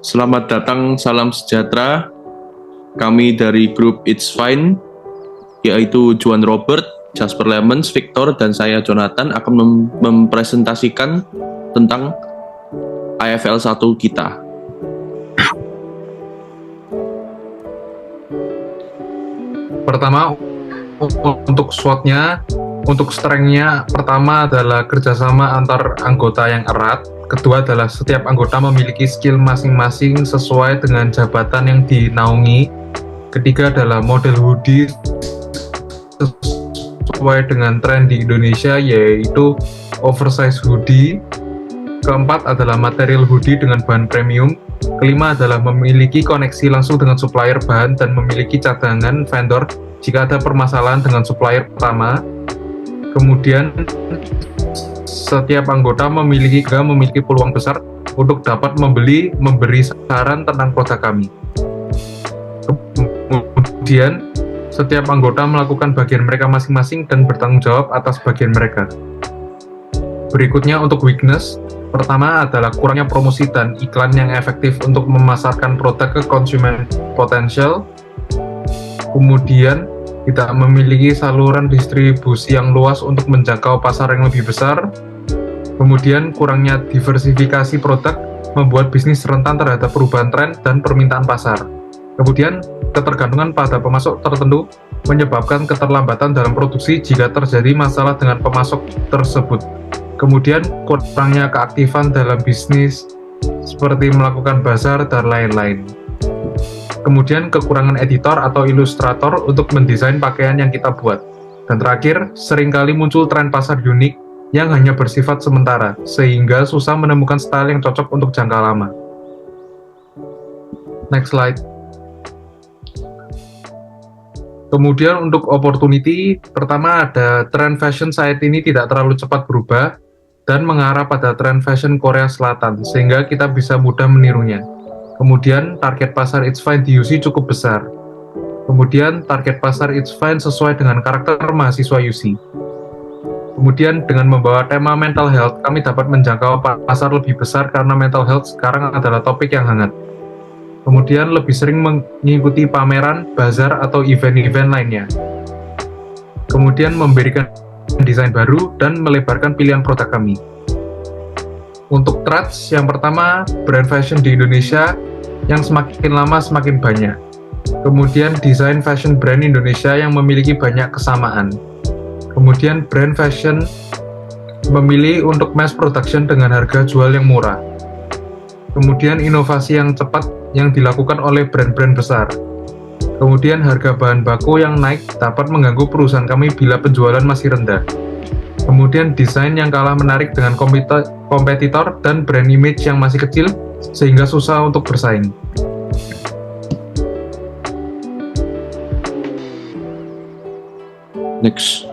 Selamat datang, salam sejahtera. Kami dari grup It's Fine, yaitu Juan Robert, Jasper Lemons, Victor, dan saya Jonathan akan mempresentasikan tentang IFL 1 kita. Pertama, untuk SWOT-nya, untuk strength-nya, pertama adalah kerjasama antar anggota yang erat. Kedua adalah setiap anggota memiliki skill masing-masing sesuai dengan jabatan yang dinaungi. Ketiga adalah model hoodie sesuai dengan tren di Indonesia, yaitu oversize hoodie. Keempat adalah material hoodie dengan bahan premium. Kelima adalah memiliki koneksi langsung dengan supplier bahan dan memiliki cadangan vendor jika ada permasalahan dengan supplier pertama. Kemudian setiap anggota memiliki peluang besar untuk dapat memberi saran tentang produk kami. Kemudian setiap anggota melakukan bagian mereka masing-masing dan bertanggung jawab atas bagian mereka. Berikutnya untuk weakness, pertama adalah kurangnya promosi dan iklan yang efektif untuk memasarkan produk ke konsumen potensial. Kemudian tidak memiliki saluran distribusi yang luas untuk menjangkau pasar yang lebih besar. Kemudian kurangnya diversifikasi produk membuat bisnis rentan terhadap perubahan tren dan permintaan pasar. Kemudian ketergantungan pada pemasok tertentu menyebabkan keterlambatan dalam produksi jika terjadi masalah dengan pemasok tersebut. Kemudian kurangnya keaktifan dalam bisnis seperti melakukan bazar dan lain-lain. Kemudian kekurangan editor atau ilustrator untuk mendesain pakaian yang kita buat. Dan terakhir, seringkali muncul tren pasar unik yang hanya bersifat sementara, sehingga susah menemukan style yang cocok untuk jangka lama. Next slide. Kemudian untuk opportunity, pertama ada tren fashion saat ini tidak terlalu cepat berubah dan mengarah pada tren fashion Korea Selatan, sehingga kita bisa mudah menirunya. Kemudian target pasar It's Fine di UC cukup besar. Kemudian target pasar It's Fine sesuai dengan karakter mahasiswa UC. Kemudian dengan membawa tema mental health, kami dapat menjangkau pasar lebih besar karena mental health sekarang adalah topik yang hangat. Kemudian lebih sering mengikuti pameran, bazar, atau event-event lainnya. Kemudian memberikan desain baru dan melebarkan pilihan produk kami. Untuk trends, yang pertama, brand fashion di Indonesia yang semakin lama semakin banyak. Kemudian desain fashion brand Indonesia yang memiliki banyak kesamaan. Kemudian brand fashion memilih untuk mass production dengan harga jual yang murah. Kemudian inovasi yang cepat yang dilakukan oleh brand-brand besar. Kemudian harga bahan baku yang naik dapat mengganggu perusahaan kami bila penjualan masih rendah. Kemudian desain yang kalah menarik dengan kompetitor dan brand image yang masih kecil sehingga susah untuk bersaing. Next.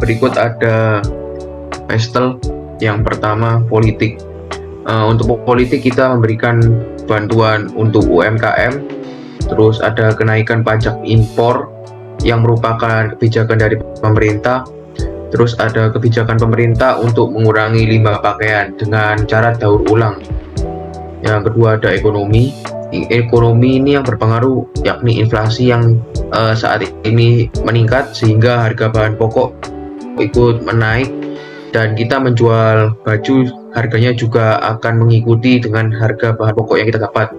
Berikut ada pastel. Yang pertama politik. Untuk politik kita memberikan bantuan untuk UMKM, terus ada kenaikan pajak impor yang merupakan kebijakan dari pemerintah, terus ada kebijakan pemerintah untuk mengurangi limbah pakaian dengan cara daur ulang. Yang kedua ada ekonomi ini yang berpengaruh, yakni inflasi yang saat ini meningkat sehingga harga bahan pokok ikut menaik dan kita menjual baju harganya juga akan mengikuti dengan harga bahan pokok yang kita dapat.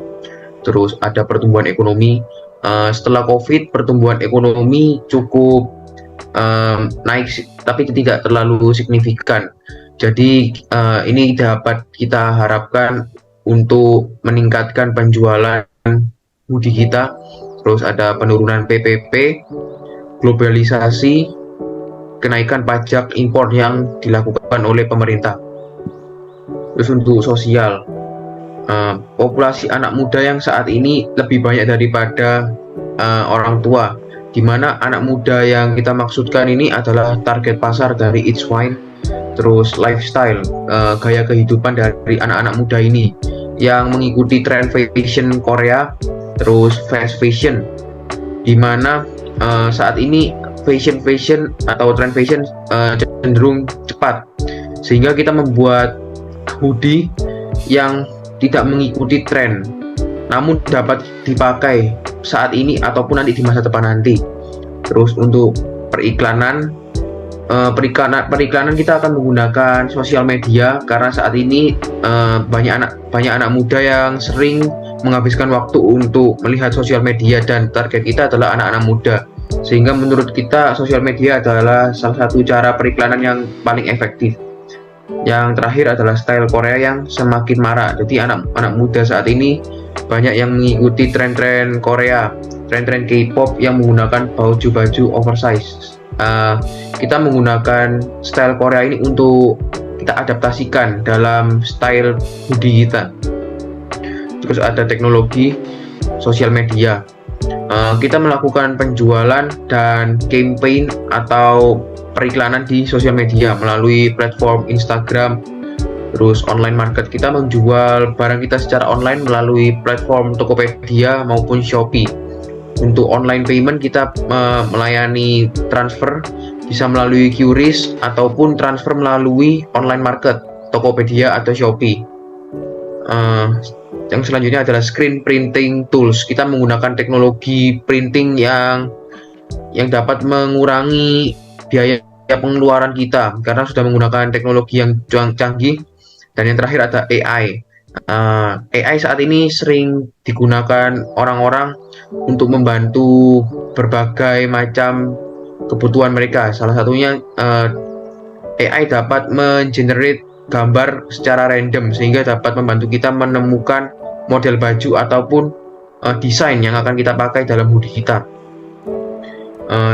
Terus ada pertumbuhan ekonomi. Setelah COVID, pertumbuhan ekonomi cukup naik, tapi tidak terlalu signifikan. Jadi ini dapat kita harapkan untuk meningkatkan penjualan hoodie kita. Terus ada penurunan PPP, globalisasi, kenaikan pajak impor yang dilakukan oleh pemerintah. Terus untuk sosial, populasi anak muda yang saat ini lebih banyak daripada orang tua, di mana anak muda yang kita maksudkan ini adalah target pasar dari It's Fine. Terus lifestyle, gaya kehidupan dari anak-anak muda ini yang mengikuti tren fashion Korea, terus fast fashion, di mana saat ini fashion atau trend fashion cenderung cepat, sehingga kita membuat hoodie yang tidak mengikuti tren, namun dapat dipakai saat ini ataupun nanti di masa depan nanti. Terus untuk periklanan kita akan menggunakan sosial media, karena saat ini banyak anak muda yang sering menghabiskan waktu untuk melihat sosial media, dan target kita adalah anak-anak muda, sehingga menurut kita sosial media adalah salah satu cara periklanan yang paling efektif. Yang terakhir adalah style Korea yang semakin marak. Jadi anak muda saat ini banyak yang mengikuti tren-tren Korea, tren-tren K-pop yang menggunakan baju-baju oversize. Kita menggunakan style Korea ini untuk kita adaptasikan dalam style hoodie kita. Terus ada teknologi sosial media. Kita melakukan penjualan dan campaign atau periklanan di sosial media melalui platform Instagram. Terus online market, kita menjual barang kita secara online melalui platform Tokopedia maupun Shopee. Untuk online payment, kita melayani transfer bisa melalui QRIS ataupun transfer melalui online market Tokopedia atau Shopee. Yang selanjutnya adalah screen printing tools. Kita menggunakan teknologi printing yang dapat mengurangi biaya pengeluaran kita karena sudah menggunakan teknologi yang canggih. Dan yang terakhir ada AI. AI saat ini sering digunakan orang-orang untuk membantu berbagai macam kebutuhan mereka. Salah satunya AI dapat mengenerate gambar secara random, sehingga dapat membantu kita menemukan model baju ataupun desain yang akan kita pakai dalam hoodie kita.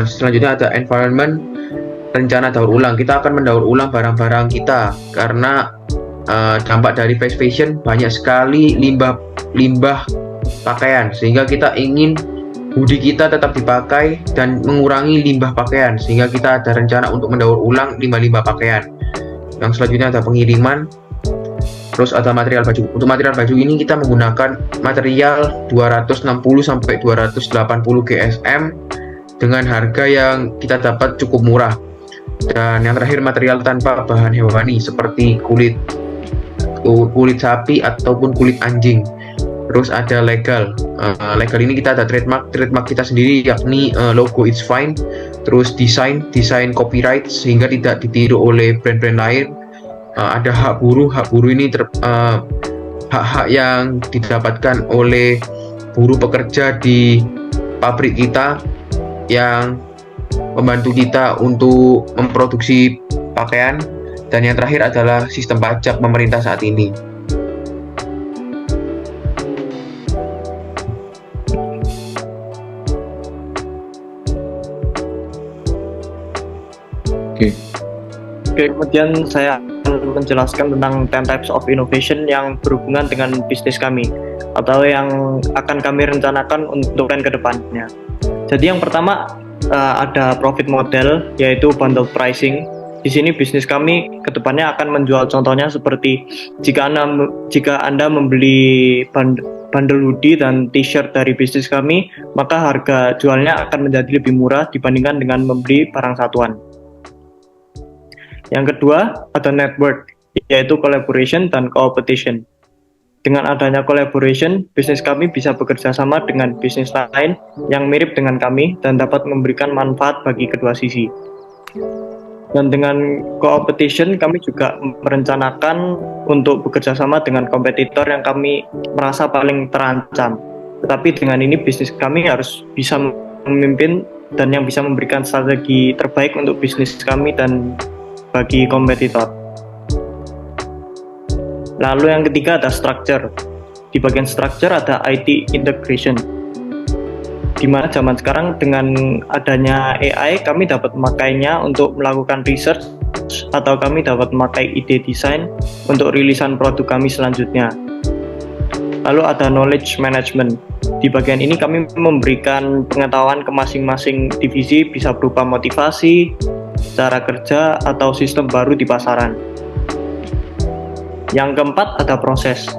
Selanjutnya ada environment, rencana daur ulang. Kita akan mendaur ulang barang-barang kita karena dampak dari fast fashion banyak sekali limbah pakaian, sehingga kita ingin hoodie kita tetap dipakai dan mengurangi limbah pakaian, sehingga kita ada rencana untuk mendaur ulang limbah-limbah pakaian. Yang selanjutnya ada pengiriman. Terus ada material baju. Untuk material baju ini kita menggunakan material 260 sampai 280 GSM dengan harga yang kita dapat cukup murah. Dan yang terakhir material tanpa bahan hewani seperti kulit sapi ataupun kulit anjing. Terus ada legal. Legal ini kita ada trademark kita sendiri, yakni logo It's Fine. Terus desain copyright sehingga tidak ditiru oleh brand-brand lain. Ada hak buruh ini hak-hak yang didapatkan oleh buruh pekerja di pabrik kita yang membantu kita untuk memproduksi pakaian. Dan yang terakhir adalah sistem pajak pemerintah saat ini. Oke, kemudian saya akan menjelaskan tentang 10 types of innovation yang berhubungan dengan bisnis kami atau yang akan kami rencanakan untuk tren ke depannya. Jadi yang pertama ada profit model, yaitu bundle pricing. Di sini bisnis kami ke depannya akan menjual, contohnya seperti jika Anda membeli bundle hoodie dan t-shirt dari bisnis kami, maka harga jualnya akan menjadi lebih murah dibandingkan dengan membeli barang satuan. Yang kedua, ada network, yaitu collaboration dan competition. Dengan adanya collaboration, bisnis kami bisa bekerja sama dengan bisnis lain yang mirip dengan kami dan dapat memberikan manfaat bagi kedua sisi. Dan dengan competition, kami juga merencanakan untuk bekerja sama dengan kompetitor yang kami merasa paling terancam. Tetapi dengan ini, bisnis kami harus bisa memimpin dan yang bisa memberikan strategi terbaik untuk bisnis kami dan bagi kompetitor. Lalu yang ketiga ada structure. Di bagian structure ada IT integration. Di mana zaman sekarang dengan adanya AI kami dapat memakainya untuk melakukan research atau kami dapat memakai ide desain untuk rilisan produk kami selanjutnya. Lalu ada knowledge management. Di bagian ini kami memberikan pengetahuan ke masing-masing divisi, bisa berupa motivasi, cara kerja, atau sistem baru di pasaran. Yang keempat ada proses.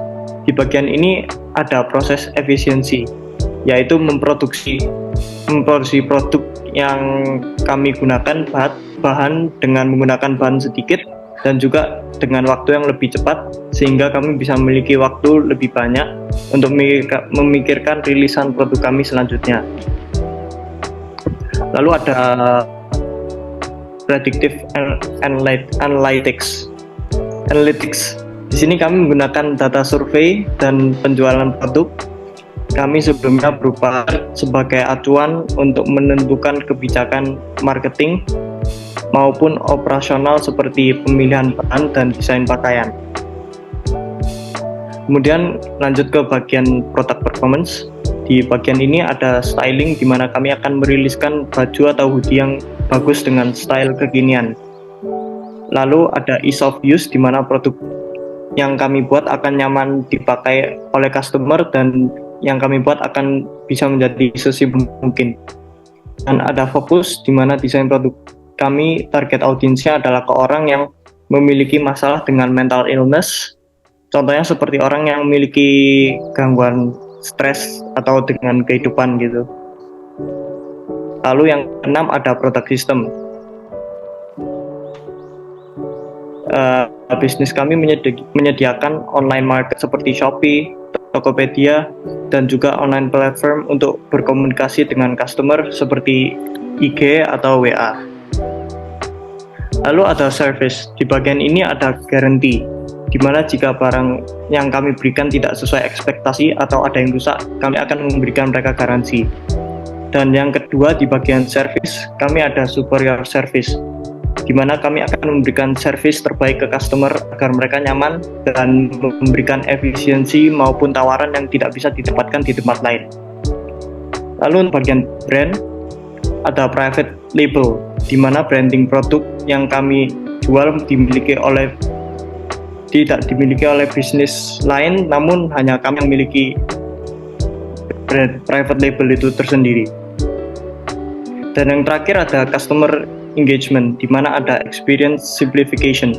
Di bagian ini ada proses efisiensi, yaitu memproduksi memproduksi produk yang kami gunakan bahan dengan menggunakan bahan sedikit dan juga dengan waktu yang lebih cepat, sehingga kami bisa memiliki waktu lebih banyak untuk memikirkan rilisan produk kami selanjutnya. Lalu ada predictive analytics. Di sini kami menggunakan data survei dan penjualan produk. Kami sebelumnya berupa sebagai acuan untuk menentukan kebijakan marketing maupun operasional seperti pemilihan bahan dan desain pakaian. Kemudian lanjut ke bagian product performance. Di bagian ini ada styling, di mana kami akan meriliskan baju atau hoodie yang bagus dengan style kekinian. Lalu ada ease of use, di mana produk yang kami buat akan nyaman dipakai oleh customer dan yang kami buat akan bisa menjadi sesimpel mungkin. Dan ada fokus, di mana desain produk kami target audiensnya adalah ke orang yang memiliki masalah dengan mental illness, contohnya seperti orang yang memiliki gangguan stres atau dengan kehidupan gitu. Lalu yang keenam ada product system. Bisnis kami menyediakan online market seperti Shopee, Tokopedia, dan juga online platform untuk berkomunikasi dengan customer seperti IG atau WA. Lalu ada service. Di bagian ini ada guarantee, di mana jika barang yang kami berikan tidak sesuai ekspektasi atau ada yang rusak, kami akan memberikan mereka garansi. Dan yang kedua, di bagian service, kami ada superior service, di mana kami akan memberikan service terbaik ke customer agar mereka nyaman dan memberikan efisiensi maupun tawaran yang tidak bisa didapatkan di tempat lain. Lalu bagian brand, ada private label, di mana branding produk yang kami jual tidak dimiliki oleh bisnis lain, namun hanya kami yang memiliki brand private label itu tersendiri. Dan yang terakhir ada customer engagement, di mana ada experience simplification.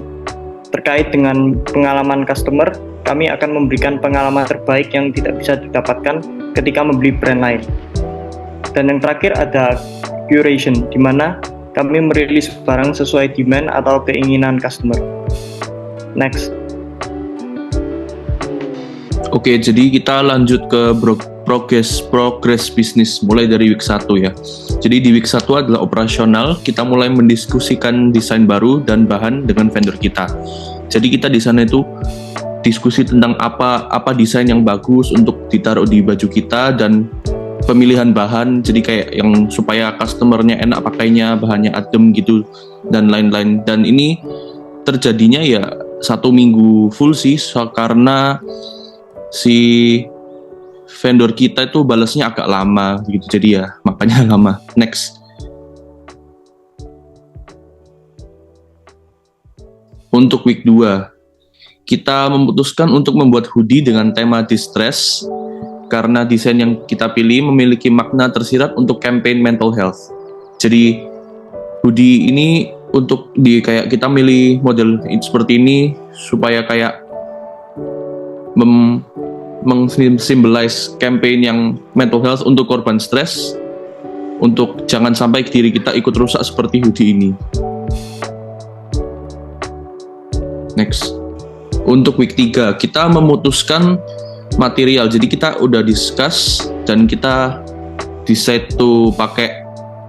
Terkait dengan pengalaman customer, kami akan memberikan pengalaman terbaik yang tidak bisa didapatkan ketika membeli brand lain. Dan yang terakhir ada curation, di mana kami merilis barang sesuai demand atau keinginan customer. Next. Oke, jadi kita lanjut ke progress bisnis mulai dari week 1 ya. Jadi di week 1 adalah operasional, kita mulai mendiskusikan desain baru dan bahan dengan vendor kita. Jadi kita di sana itu diskusi tentang apa desain yang bagus untuk ditaruh di baju kita dan pemilihan bahan, jadi kayak yang supaya customernya enak pakainya, bahannya adem gitu dan lain-lain. Dan ini terjadinya ya 1 minggu full sih, karena si vendor kita itu balasnya agak lama gitu, jadi ya makanya lama. Next. Untuk week 2 kita memutuskan untuk membuat hoodie dengan tema distress karena desain yang kita pilih memiliki makna tersirat untuk campaign mental health. Jadi hoodie ini untuk kayak kita milih model seperti ini supaya kayak meng-symbolize campaign yang mental health untuk korban stres, untuk jangan sampai diri kita ikut rusak seperti hoodie ini. Next. Untuk week 3 kita memutuskan material. Jadi kita udah discuss dan kita decide to pakai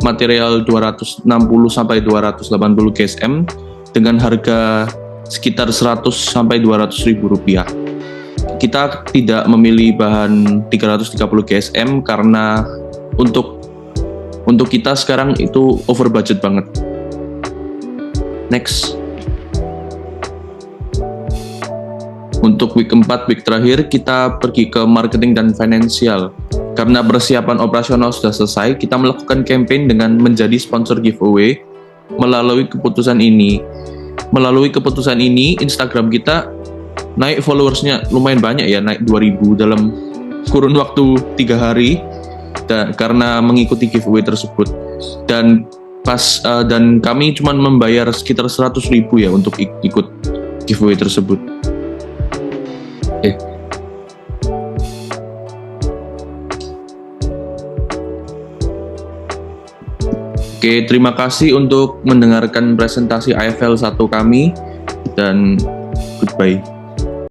material 260 sampai 280 GSM dengan harga sekitar 100 sampai 200 ribu rupiah. Kita tidak memilih bahan 330 GSM karena untuk kita sekarang itu over budget banget. Next. Untuk week 4, week terakhir, kita pergi ke marketing dan finansial. Karena persiapan operasional sudah selesai, kita melakukan campaign dengan menjadi sponsor giveaway. Melalui keputusan ini, Instagram kita naik followersnya lumayan banyak ya, naik 2000 dalam kurun waktu 3 hari karena mengikuti giveaway tersebut. Dan kami cuma membayar sekitar 100 ribu ya untuk ikut giveaway tersebut. Oke, terima kasih untuk mendengarkan presentasi IFL 1 kami dan goodbye.